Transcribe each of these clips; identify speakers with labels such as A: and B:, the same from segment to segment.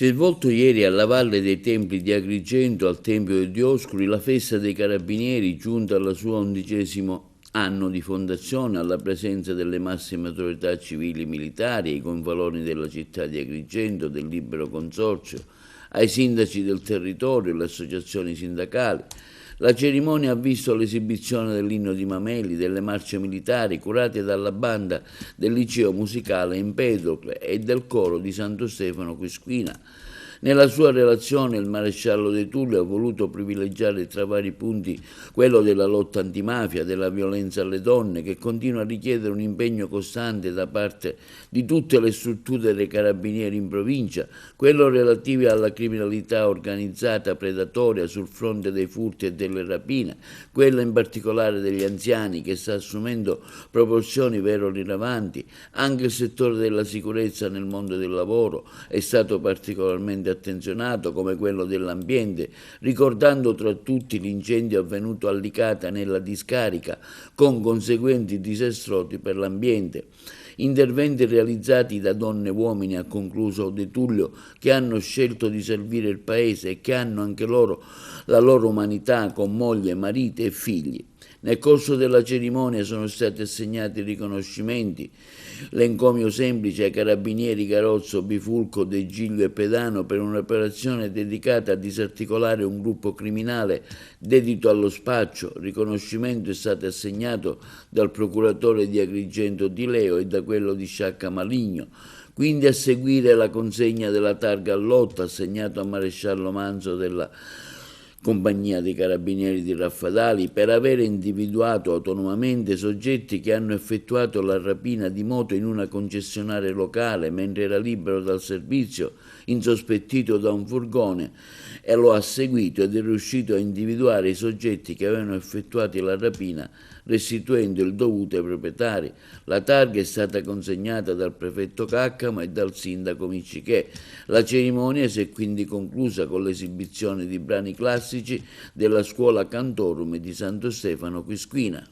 A: Si è svolto ieri alla Valle dei Templi di Agrigento, al Tempio di Dioscuri, la festa dei Carabinieri, giunta al suo 11° anno di fondazione, alla presenza delle massime autorità civili e militari, ai convalori della città di Agrigento, del Libero Consorzio, ai sindaci del territorio e alle associazioni sindacali. La cerimonia ha visto l'esibizione dell'inno di Mameli, delle marce militari curate dalla banda del liceo musicale Empedocle e del coro di Santo Stefano Quisquina. Nella sua relazione il maresciallo De Tullio ha voluto privilegiare tra vari punti quello della lotta antimafia, della violenza alle donne, che continua a richiedere un impegno costante da parte di tutte le strutture dei carabinieri in provincia, quello relativo alla criminalità organizzata predatoria sul fronte dei furti e delle rapine, quello in particolare degli anziani che sta assumendo proporzioni vero rilevanti. Anche il settore della sicurezza nel mondo del lavoro è stato particolarmente attenzionato, come quello dell'ambiente, ricordando tra tutti l'incendio avvenuto a Licata nella discarica, con conseguenti disastri per l'ambiente. Interventi realizzati da donne e uomini, ha concluso De Tullio, che hanno scelto di servire il Paese e che hanno anche loro la loro umanità con moglie, mariti e figli. Nel corso della cerimonia sono stati assegnati riconoscimenti, l'encomio semplice ai carabinieri Carozzo, Bifulco, De Giglio e Pedano per un'operazione dedicata a disarticolare un gruppo criminale dedito allo spaccio. Il riconoscimento è stato assegnato dal procuratore di Agrigento Di Leo e da quello di Sciacca Maligno. Quindi a seguire la consegna della targa all'otto, assegnato a maresciallo Manzo della Compagnia dei Carabinieri di Raffadali, per aver individuato autonomamente soggetti che hanno effettuato la rapina di moto in una concessionaria locale mentre era libero dal servizio, insospettito da un furgone, e lo ha seguito ed è riuscito a individuare i soggetti che avevano effettuato la rapina, restituendo il dovuto ai proprietari. La targa è stata consegnata dal prefetto Caccamo e dal sindaco Miccichè. La cerimonia si è quindi conclusa con l'esibizione di brani classici della scuola Cantorum di Santo Stefano Quisquina.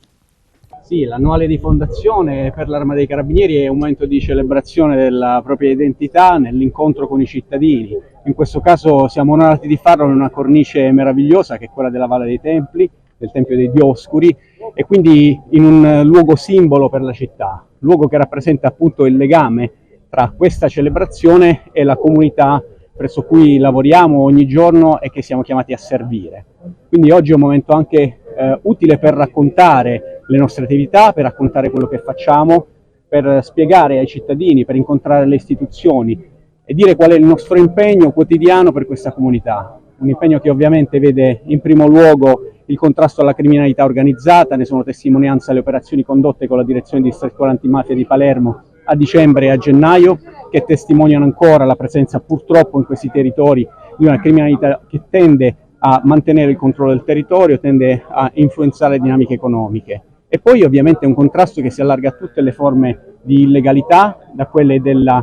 B: Sì, l'annuale di fondazione per l'Arma dei Carabinieri è un momento di celebrazione della propria identità nell'incontro con i cittadini. In questo caso siamo onorati di farlo in una cornice meravigliosa che è quella della Valle dei Templi, del Tempio dei Dioscuri, e quindi in un luogo simbolo per la città, luogo che rappresenta appunto il legame tra questa celebrazione e la comunità presso cui lavoriamo ogni giorno e che siamo chiamati a servire. Quindi oggi è un momento anche utile per raccontare le nostre attività, per raccontare quello che facciamo, per spiegare ai cittadini, per incontrare le istituzioni e dire qual è il nostro impegno quotidiano per questa comunità. Un impegno che ovviamente vede in primo luogo il contrasto alla criminalità organizzata, ne sono testimonianza le operazioni condotte con la Direzione Distrettuale Antimafia di Palermo a dicembre e a gennaio, che testimoniano ancora la presenza purtroppo in questi territori di una criminalità che tende a mantenere il controllo del territorio, tende a influenzare le dinamiche economiche. E poi ovviamente un contrasto che si allarga a tutte le forme di illegalità, da quelle della,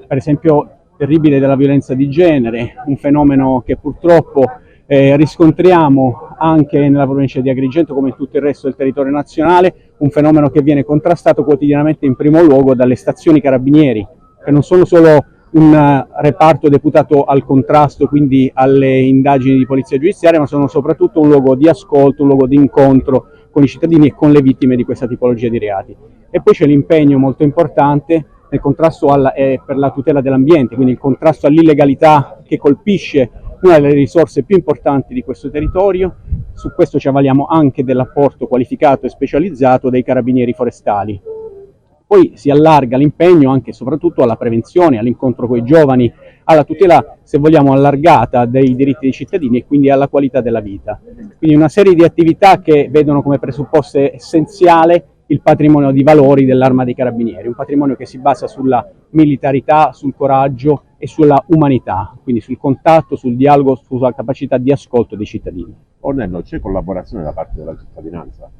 B: per esempio, terribile della violenza di genere, un fenomeno che purtroppo riscontriamo anche nella provincia di Agrigento come in tutto il resto del territorio nazionale, un fenomeno che viene contrastato quotidianamente in primo luogo dalle stazioni carabinieri, che non sono solo un reparto deputato al contrasto, quindi alle indagini di polizia giudiziaria, ma sono soprattutto un luogo di ascolto, un luogo di incontro con i cittadini e con le vittime di questa tipologia di reati. E poi c'è l'impegno molto importante nel contrasto per la tutela dell'ambiente, quindi il contrasto all'illegalità che colpisce una delle risorse più importanti di questo territorio. Su questo ci avvaliamo anche dell'apporto qualificato e specializzato dei carabinieri forestali. Poi si allarga l'impegno anche e soprattutto alla prevenzione, all'incontro con i giovani, alla tutela, se vogliamo, allargata dei diritti dei cittadini e quindi alla qualità della vita. Quindi una serie di attività che vedono come presupposto essenziale il patrimonio di valori dell'Arma dei Carabinieri, un patrimonio che si basa sulla militarità, sul coraggio e sulla umanità, quindi sul contatto, sul dialogo, sulla capacità di ascolto dei cittadini.
C: Ornello, c'è collaborazione da parte della cittadinanza?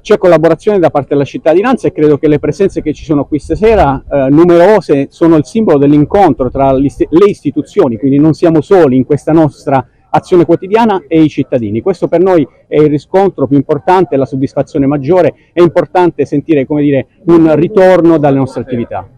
B: C'è collaborazione da parte della cittadinanza e credo che le presenze che ci sono qui stasera, numerose, sono il simbolo dell'incontro tra le istituzioni, quindi non siamo soli in questa nostra azione quotidiana e i cittadini. Questo per noi è il riscontro più importante, la soddisfazione maggiore. È importante sentire, come dire, un ritorno dalle nostre attività.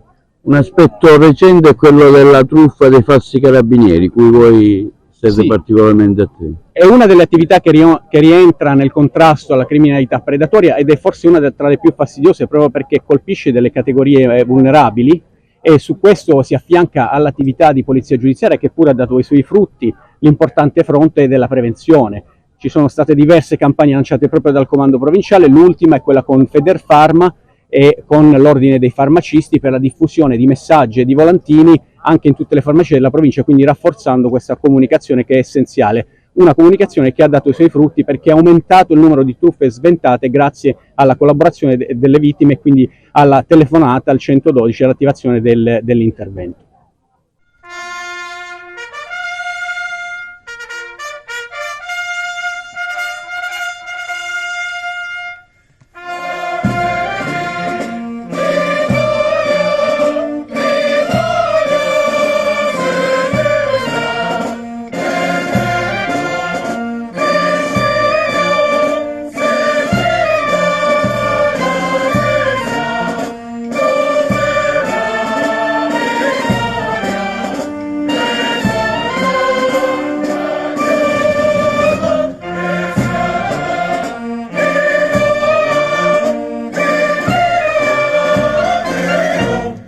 A: Un aspetto recente è quello della truffa dei falsi carabinieri, cui voi siete
B: Sì.
A: particolarmente attenti.
B: È una delle attività che rientra nel contrasto alla criminalità predatoria ed è forse una tra le più fastidiose proprio perché colpisce delle categorie vulnerabili, e su questo si affianca all'attività di polizia giudiziaria che pure ha dato i suoi frutti, l'importante fronte della prevenzione. Ci sono state diverse campagne lanciate proprio dal comando provinciale, l'ultima è quella con Federfarma e con l'ordine dei farmacisti per la diffusione di messaggi e di volantini anche in tutte le farmacie della provincia, quindi rafforzando questa comunicazione che è essenziale. Una comunicazione che ha dato i suoi frutti perché ha aumentato il numero di truffe sventate grazie alla collaborazione delle vittime e quindi alla telefonata al 112 e all'attivazione dell'intervento.